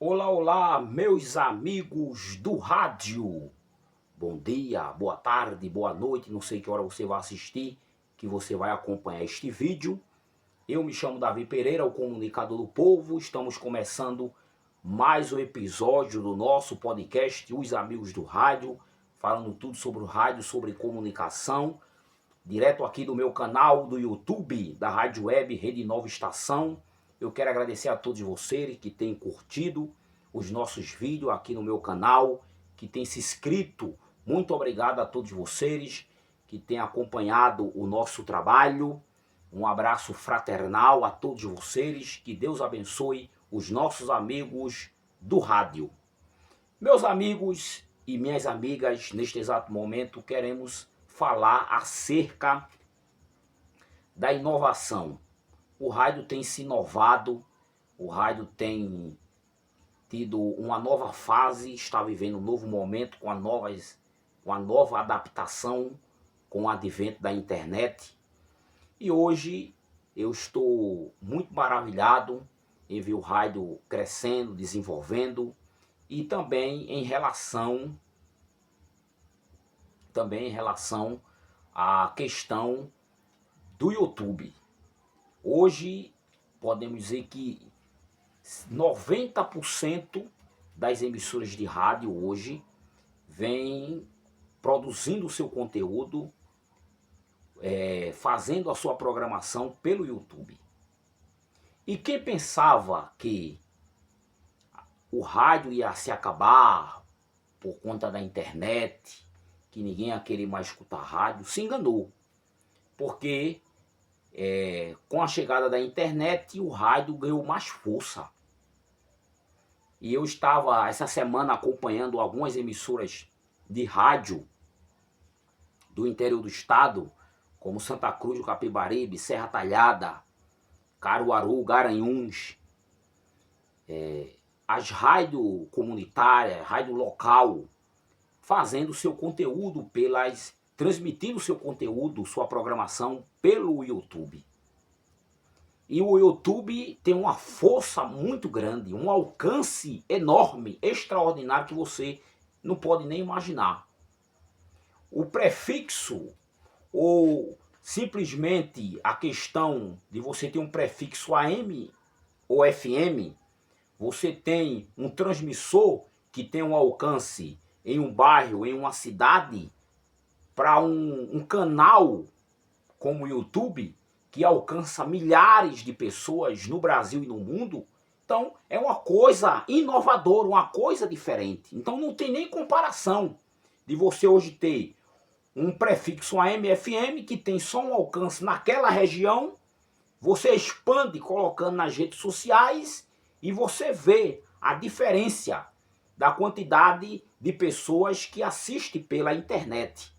Olá, olá, meus amigos do rádio. Bom dia, boa tarde, boa noite, não sei que hora você vai assistir, que você vai acompanhar este vídeo. Eu me chamo Davi Pereira, o comunicador do povo. Estamos começando mais um episódio do nosso podcast, Os Amigos do Rádio, falando tudo sobre o rádio, sobre comunicação, direto aqui do meu canal do YouTube, da Rádio Web Rede Nova Estação. Eu quero agradecer a todos vocês que têm curtido os nossos vídeos aqui no meu canal, que têm se inscrito. Muito obrigado a todos vocês que têm acompanhado o nosso trabalho. Um abraço fraternal a todos vocês. Que Deus abençoe os nossos amigos do rádio. Meus amigos e minhas amigas, neste exato momento queremos falar acerca da inovação. O rádio tem se inovado, o rádio tem tido uma nova fase, está vivendo um novo momento com a nova adaptação com o advento da internet. E hoje eu estou muito maravilhado em ver o rádio crescendo, desenvolvendo, e também em relação à questão do YouTube. Hoje podemos dizer que 90% das emissoras de rádio hoje vem produzindo o seu conteúdo, fazendo a sua programação pelo YouTube. E quem pensava que o rádio ia se acabar por conta da internet, que ninguém ia querer mais escutar rádio, se enganou. Porque com a chegada da internet, o rádio ganhou mais força. E eu estava essa semana acompanhando algumas emissoras de rádio do interior do estado, como Santa Cruz do Capibaribe, Serra Talhada, Caruaru, Garanhuns, as rádios comunitárias, rádio local, fazendo seu conteúdo transmitindo seu conteúdo, sua programação pelo YouTube. E o YouTube tem uma força muito grande, um alcance enorme, extraordinário, que você não pode nem imaginar. O prefixo, ou simplesmente a questão de você ter um prefixo AM ou FM, você tem um transmissor que tem um alcance em um bairro, em uma cidade, para um canal como o YouTube, que alcança milhares de pessoas no Brasil e no mundo. Então é uma coisa inovadora, uma coisa diferente. Então não tem nem comparação de você hoje ter um prefixo AM/FM que tem só um alcance naquela região, você expande colocando nas redes sociais e você vê a diferença da quantidade de pessoas que assistem pela internet.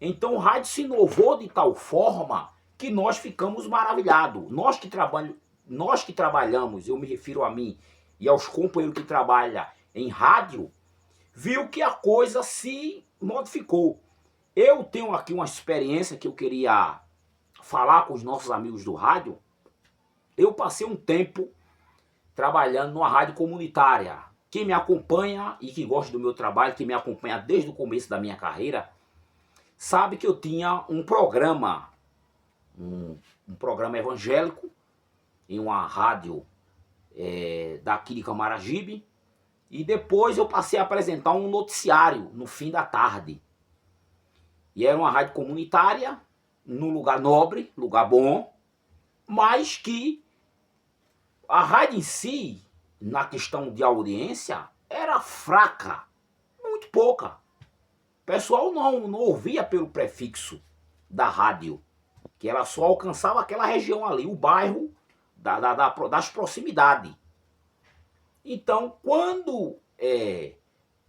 Então o rádio se inovou de tal forma que nós ficamos maravilhados. Nós que trabalhamos, eu me refiro a mim e aos companheiros que trabalham em rádio, viu que a coisa se modificou. Eu tenho aqui uma experiência que eu queria falar com os nossos amigos do rádio. Eu passei um tempo trabalhando numa rádio comunitária. Quem me acompanha e que gosta do meu trabalho, que me acompanha desde o começo da minha carreira, sabe que eu tinha um programa, um programa evangélico, em uma rádio daqui de Camaragibe, e depois eu passei a apresentar um noticiário no fim da tarde. E era uma rádio comunitária, num lugar nobre, lugar bom, mas que a rádio em si, na questão de audiência, era fraca, muito pouca. O pessoal não ouvia pelo prefixo da rádio, que ela só alcançava aquela região ali, o bairro das proximidades. Então, quando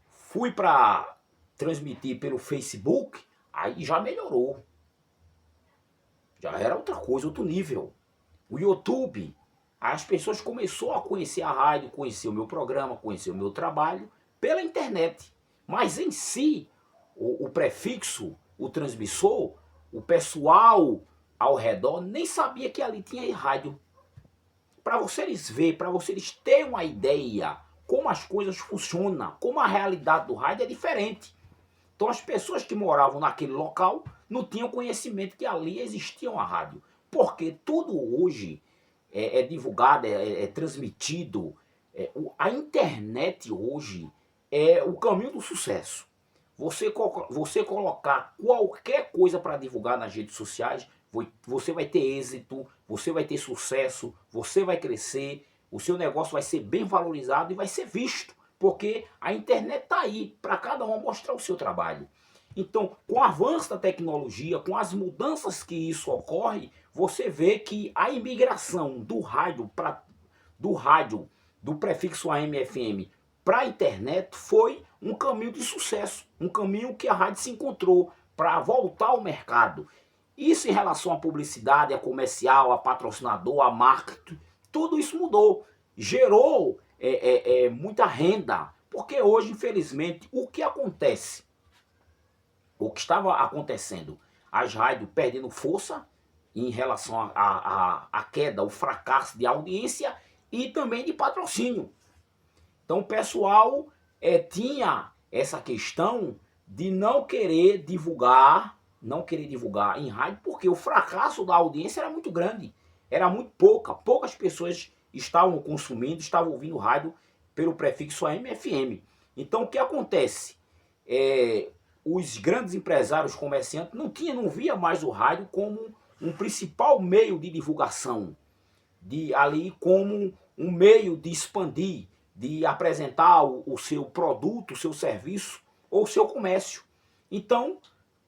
fui para transmitir pelo Facebook, aí já melhorou. Já era outra coisa, outro nível. O YouTube, as pessoas começaram a conhecer a rádio, conhecer o meu programa, conhecer o meu trabalho pela internet. Mas em si, o prefixo, o transmissor, o pessoal ao redor nem sabia que ali tinha rádio. Para vocês verem, para vocês terem uma ideia como as coisas funcionam, como a realidade do rádio é diferente. Então as pessoas que moravam naquele local não tinham conhecimento que ali existia uma rádio. Porque tudo hoje é divulgado, é transmitido. A internet hoje é o caminho do sucesso. Você colocar qualquer coisa para divulgar nas redes sociais, você vai ter êxito, você vai ter sucesso, você vai crescer, o seu negócio vai ser bem valorizado e vai ser visto, porque a internet está aí para cada um mostrar o seu trabalho. Então, com o avanço da tecnologia, com as mudanças que isso ocorre, você vê que a imigração do rádio, do prefixo AM/FM para a internet foi um caminho de sucesso, um caminho que a rádio se encontrou para voltar ao mercado. Isso em relação à publicidade, a comercial, a patrocinador, a marketing, tudo isso mudou, gerou muita renda, porque hoje, infelizmente, o que acontece? O que estava acontecendo? As rádios perdendo força em relação à queda, o fracasso de audiência e também de patrocínio. Então o pessoal tinha essa questão de não querer divulgar em rádio, porque o fracasso da audiência era muito grande, era muito poucas pessoas estavam consumindo, estavam ouvindo rádio pelo prefixo AM/FM. Então o que acontece? Os grandes empresários, comerciantes, não via mais o rádio como um principal meio de divulgação, ali como um meio de expandir, de apresentar o seu produto, o seu serviço ou o seu comércio. Então,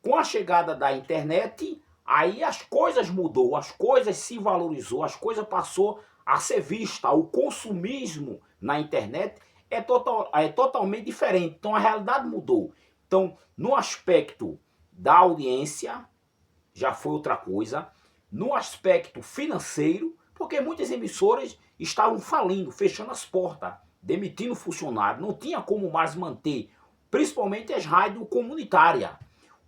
com a chegada da internet, aí as coisas mudou, as coisas se valorizou, as coisas passou a ser vista. O consumismo na internet é totalmente diferente. Então a realidade mudou. Então, no aspecto da audiência, já foi outra coisa. No aspecto financeiro, porque muitas emissoras estavam falindo, fechando as portas, demitindo funcionários, não tinha como mais manter, principalmente as rádios comunitárias.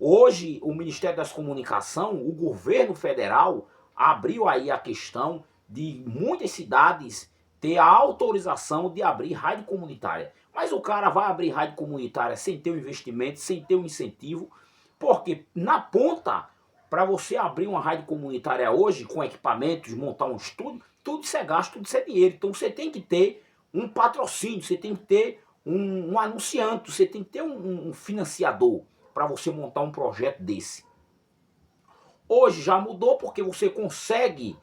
Hoje, o Ministério das Comunicações, o governo federal, abriu aí a questão de muitas cidades ter a autorização de abrir rádio comunitária. Mas o cara vai abrir rádio comunitária sem ter um investimento, sem ter um incentivo, porque na ponta, para você abrir uma rádio comunitária hoje, com equipamentos, montar um estúdio, tudo isso é gasto, tudo isso é dinheiro. Então você tem que ter um patrocínio, você tem que ter um anunciante, você tem que ter um financiador para você montar um projeto desse. Hoje já mudou porque você consegue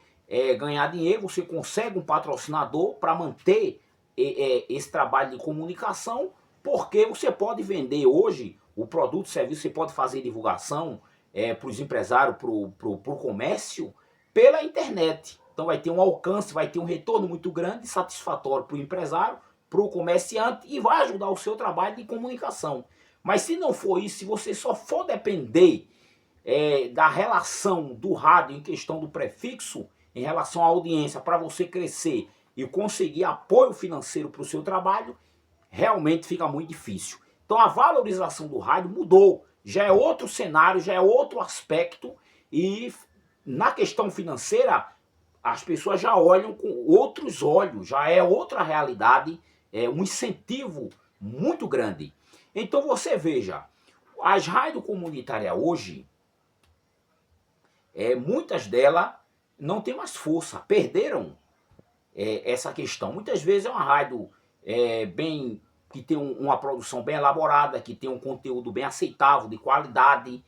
ganhar dinheiro, você consegue um patrocinador para manter esse trabalho de comunicação, porque você pode vender hoje o produto, o serviço, você pode fazer divulgação para os empresários, para o comércio, pela internet. Então vai ter um alcance, vai ter um retorno muito grande, satisfatório para o empresário, para o comerciante e vai ajudar o seu trabalho de comunicação. Mas se não for isso, se você só for depender da relação do rádio em questão do prefixo, em relação à audiência, para você crescer e conseguir apoio financeiro para o seu trabalho, realmente fica muito difícil. Então a valorização do rádio mudou, já é outro cenário, já é outro aspecto, e na questão financeira as pessoas já olham com outros olhos, já é outra realidade, um incentivo muito grande. Então você veja, as rádios comunitárias hoje, muitas delas não têm mais força, perderam essa questão. Muitas vezes é uma rádio que tem uma produção bem elaborada, que tem um conteúdo bem aceitável, de qualidade,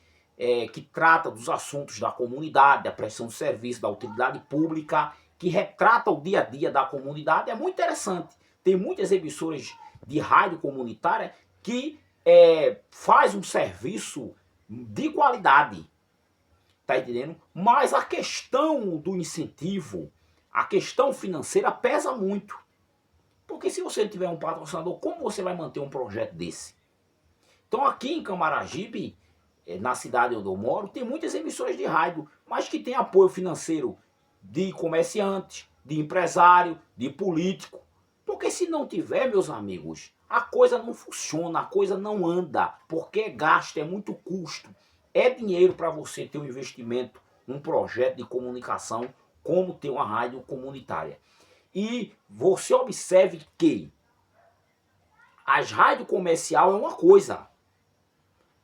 que trata dos assuntos da comunidade, da prestação de serviço, da utilidade pública, que retrata o dia a dia da comunidade. É muito interessante. Tem muitas emissoras de rádio comunitária que faz um serviço de qualidade, tá entendendo? Mas a questão do incentivo, a questão financeira pesa muito. Porque se você não tiver um patrocinador, como você vai manter um projeto desse? Então aqui em Camaragibe, na cidade onde eu moro, tem muitas emissoras de rádio, mas que tem apoio financeiro de comerciantes, de empresário, de político. Porque se não tiver, meus amigos, a coisa não funciona, a coisa não anda, porque é gasto, é muito custo. É dinheiro para você ter um investimento, um projeto de comunicação, como ter uma rádio comunitária. E você observe que As rádios comercial é uma coisa.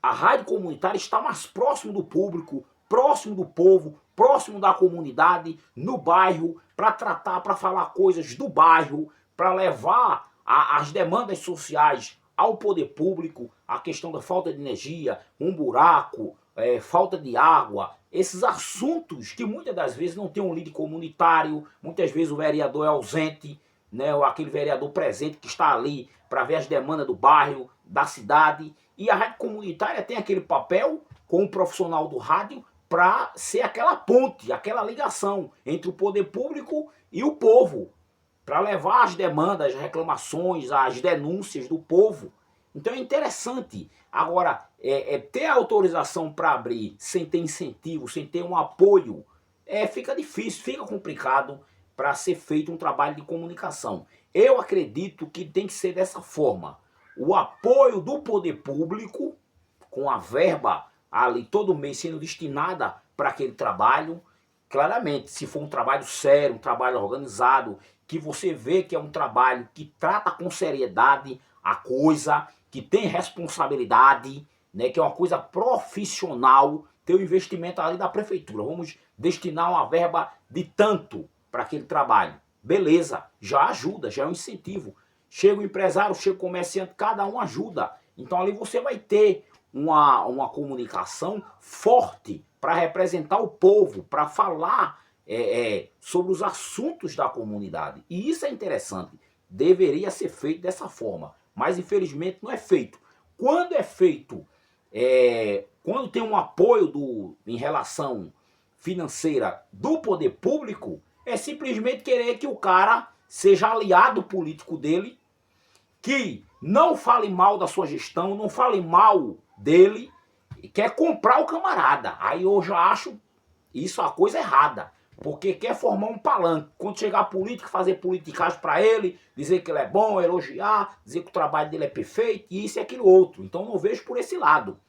A rádio comunitária está mais próximo do público, próximo do povo, próximo da comunidade, no bairro, para tratar, para falar coisas do bairro, para levar as demandas sociais ao poder público, a questão da falta de energia, um buraco, falta de água, esses assuntos que muitas das vezes não tem um líder comunitário, muitas vezes o vereador é ausente, né, ou aquele vereador presente que está ali para ver as demandas do bairro, da cidade. E a rádio comunitária tem aquele papel com o profissional do rádio para ser aquela ponte, aquela ligação entre o poder público e o povo, para levar as demandas, as reclamações, as denúncias do povo. Então é interessante. Agora, ter autorização para abrir sem ter incentivo, sem ter um apoio, fica difícil, fica complicado para ser feito um trabalho de comunicação. Eu acredito que tem que ser dessa forma. O apoio do poder público, com a verba ali todo mês sendo destinada para aquele trabalho, claramente, se for um trabalho sério, um trabalho organizado, que você vê que é um trabalho que trata com seriedade a coisa, que tem responsabilidade, né, que é uma coisa profissional, ter o investimento ali da prefeitura. Vamos destinar uma verba de tanto para aquele trabalho. Beleza, já ajuda, já é um incentivo. Chega o empresário, chega o comerciante, cada um ajuda. Então ali você vai ter uma comunicação forte para representar o povo, para falar sobre os assuntos da comunidade. E isso é interessante. Deveria ser feito dessa forma. Mas infelizmente não é feito. Quando é feito, quando tem um apoio em relação financeira do poder público, é simplesmente querer que o cara seja aliado político dele, que não fale mal da sua gestão, não fale mal dele, quer comprar o camarada. Aí eu já acho isso a coisa errada, porque quer formar um palanque. Quando chegar político, fazer politicagem para ele, dizer que ele é bom, elogiar, dizer que o trabalho dele é perfeito, e isso e aquilo outro. Então não vejo por esse lado.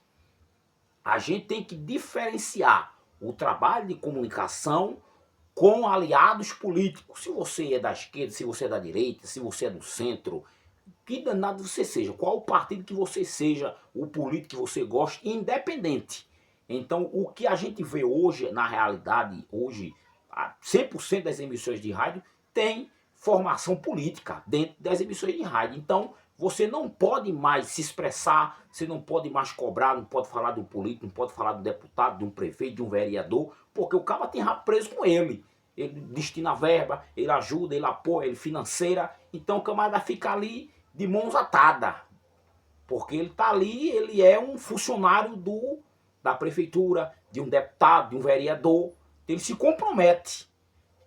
A gente tem que diferenciar o trabalho de comunicação com aliados políticos. Se você é da esquerda, se você é da direita, se você é do centro, que danado você seja, qual o partido que você seja, o político que você gosta, independente. Então, o que a gente vê hoje, na realidade, hoje, 100% das emissões de rádio tem formação política dentro das emissões de rádio. Então, você não pode mais se expressar, você não pode mais cobrar, não pode falar de um político, não pode falar de um deputado, de um prefeito, de um vereador, porque o cara tem rabo preso com ele. Ele destina verba, ele ajuda, ele apoia, ele financeira. Então o camarada fica ali de mãos atadas. Porque ele está ali, ele é um funcionário da prefeitura, de um deputado, de um vereador. Ele se compromete.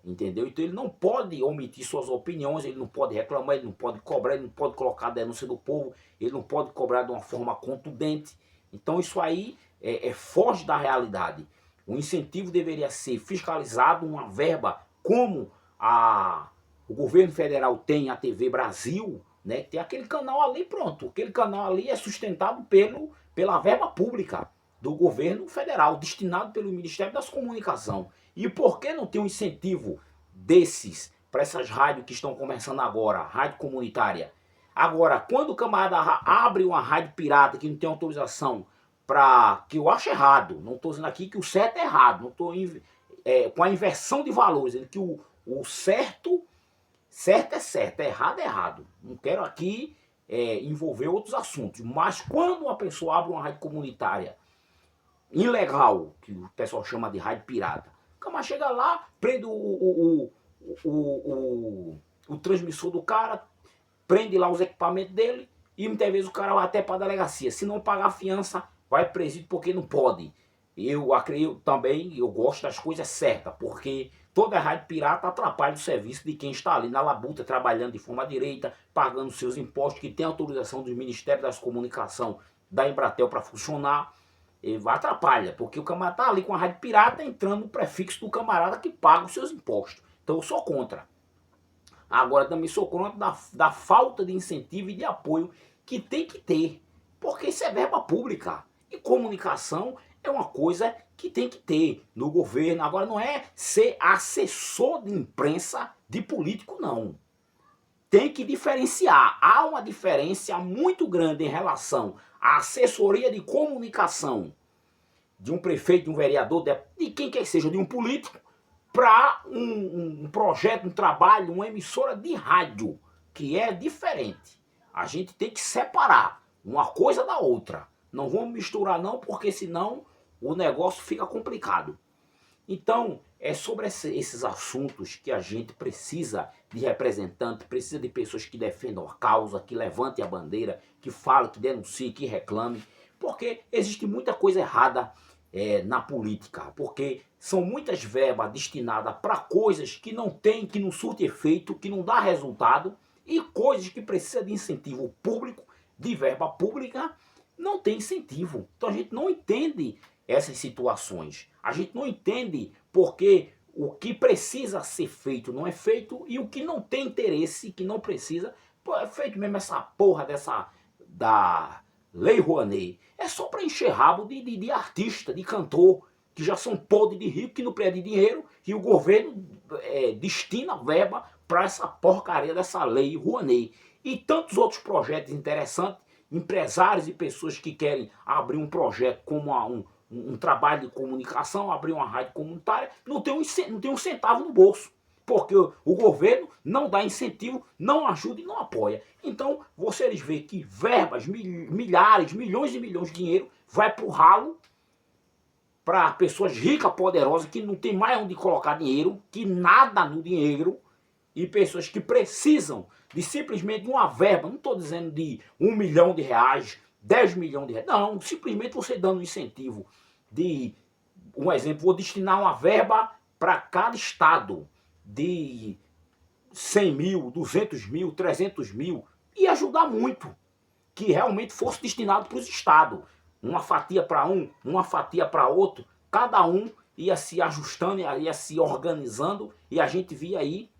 Entendeu? Então ele não pode omitir suas opiniões, ele não pode reclamar, ele não pode cobrar, ele não pode colocar a denúncia do povo, ele não pode cobrar de uma forma contundente. Então isso aí foge da realidade. O incentivo deveria ser fiscalizado, uma verba como o governo federal tem, a TV Brasil, né? Tem aquele canal ali, pronto. Aquele canal ali é sustentado pela verba pública do governo federal, destinado pelo Ministério das Comunicações. E por que não tem um incentivo desses para essas rádios que estão começando agora, rádio comunitária? Agora, quando o camarada abre uma rádio pirata que não tem autorização, que eu acho errado, não estou dizendo aqui que o certo é errado, não estou com a inversão de valores, dizendo que o certo é certo, errado é errado. Não quero aqui envolver outros assuntos, mas quando uma pessoa abre uma rádio comunitária ilegal, que o pessoal chama de rádio pirata, o camarada chega lá, prende o transmissor do cara, prende lá os equipamentos dele, e muitas vezes o cara vai até para a delegacia. Se não pagar a fiança, vai presídio porque não pode. Eu acredito também, eu gosto das coisas certas, porque toda rádio pirata atrapalha o serviço de quem está ali na labuta, trabalhando de forma direita, pagando seus impostos, que tem autorização do Ministério das Comunicações, da Embratel para funcionar. Atrapalha, porque o camarada está ali com a rádio pirata entrando no prefixo do camarada que paga os seus impostos. Então eu sou contra. Agora também sou contra da falta de incentivo e de apoio que tem que ter, porque isso é verba pública. E comunicação é uma coisa que tem que ter no governo. Agora não é ser assessor de imprensa de político, não. tem que diferenciar. Há uma diferença muito grande em relação à assessoria de comunicação de um prefeito, de um vereador, de quem quer que seja, de um político, para um projeto, um trabalho, uma emissora de rádio, que é diferente. A gente tem que separar uma coisa da outra. Não vamos misturar não, porque senão o negócio fica complicado. Então, é sobre esses assuntos que a gente precisa de representantes, precisa de pessoas que defendam a causa, que levantem a bandeira, que falem, que denunciem, que reclamem, porque existe muita coisa errada na política, porque são muitas verbas destinadas para coisas que não tem, que não surte efeito, que não dá resultado, e coisas que precisam de incentivo público, de verba pública, não tem incentivo. Então a gente não entende essas situações. A gente não entende porque o que precisa ser feito não é feito e o que não tem interesse, que não precisa, é feito mesmo essa porra da Lei Rouanet. É só para encher rabo de artista, de cantor, que já são podres de rico, que não perdem dinheiro, e o governo destina verba para essa porcaria dessa Lei Rouanet. E tantos outros projetos interessantes, empresários e pessoas que querem abrir um projeto como um trabalho de comunicação, abrir uma rádio comunitária, não tem um centavo no bolso. Porque o governo não dá incentivo, não ajuda e não apoia. Então, vocês veem que verbas, milhares, milhões e milhões de dinheiro vai para o ralo, para pessoas ricas, poderosas, que não tem mais onde colocar dinheiro, que nada no dinheiro, e pessoas que precisam de simplesmente uma verba, não estou dizendo de R$1 milhão, 10 milhões de reais, não, simplesmente você dando um incentivo de, um exemplo, vou destinar uma verba para cada estado de 100 mil, 200 mil, 300 mil, e ajudar muito, que realmente fosse destinado para os estados, uma fatia para um, uma fatia para outro, cada um ia se ajustando, ia se organizando, e a gente via aí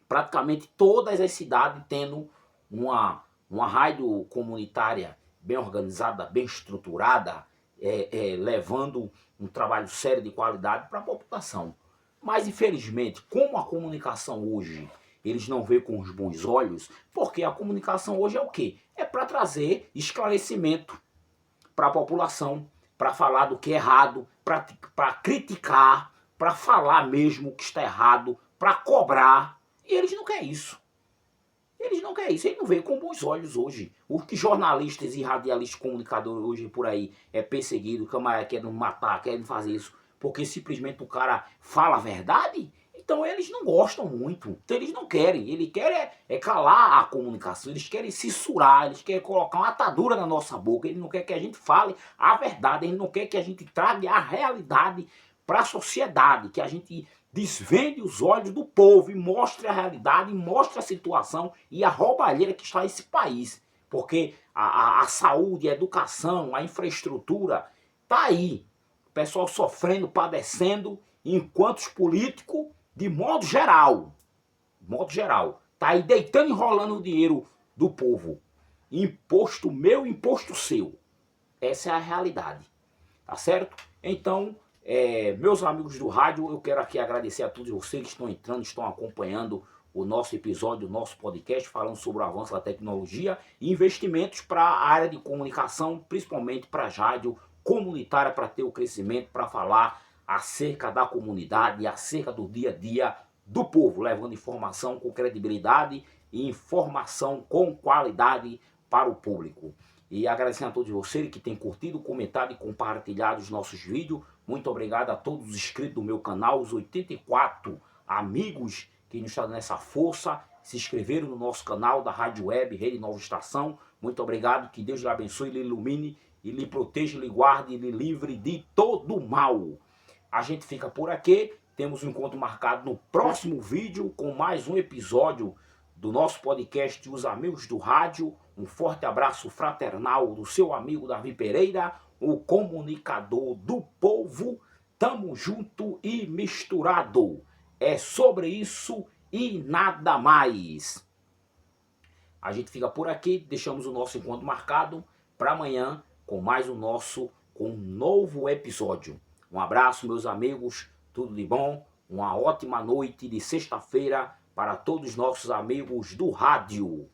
praticamente todas as cidades tendo uma rádio comunitária bem organizada, bem estruturada, levando um trabalho sério de qualidade para a população. Mas, infelizmente, como a comunicação hoje, eles não veem com os bons olhos, porque a comunicação hoje é o quê? É para trazer esclarecimento para a população, para falar do que é errado, para criticar, para falar mesmo que está errado, para cobrar. E eles não querem isso. Eles não querem isso. Eles não veem com bons olhos hoje. O que jornalistas e radialistas, comunicadores hoje por aí é perseguido, camarada querendo matar, querendo fazer isso, porque simplesmente o cara fala a verdade. Então eles não gostam muito. Então eles não querem. Eles querem calar a comunicação. Eles querem censurar. Eles querem colocar uma atadura na nossa boca. Eles não querem que a gente fale a verdade. Eles não querem que a gente traga a realidade para a sociedade. Que a gente desvende os olhos do povo e mostre a realidade, mostre a situação e a roubalheira que está nesse país. Porque a saúde, a educação, a infraestrutura está aí. O pessoal sofrendo, padecendo, enquanto os políticos, de modo geral, tá aí deitando e enrolando o dinheiro do povo. Imposto meu, imposto seu. Essa é a realidade. Tá certo? Então, meus amigos do rádio, eu quero aqui agradecer a todos vocês que estão entrando, estão acompanhando o nosso episódio, o nosso podcast, falando sobre o avanço da tecnologia e investimentos para a área de comunicação, principalmente para a rádio comunitária, para ter o crescimento, para falar acerca da comunidade, acerca do dia a dia do povo, levando informação com credibilidade e informação com qualidade para o público. E agradecendo a todos vocês que têm curtido, comentado e compartilhado os nossos vídeos. Muito obrigado a todos os inscritos do meu canal, os 84 amigos que nos estão dando essa força, se inscreveram no nosso canal da Rádio Web, Rede Nova Estação. Muito obrigado, que Deus lhe abençoe, lhe ilumine, e lhe proteja, lhe guarde, e lhe livre de todo mal. A gente fica por aqui, temos um encontro marcado no próximo vídeo com mais um episódio do nosso podcast Os Amigos do Rádio. Um forte abraço fraternal do seu amigo Davi Pereira, o comunicador do povo. Tamo junto e misturado. É sobre isso e nada mais. A gente fica por aqui, deixamos o nosso encontro marcado para amanhã com mais um novo episódio. Um abraço, meus amigos, tudo de bom, uma ótima noite de sexta-feira para todos os nossos amigos do rádio.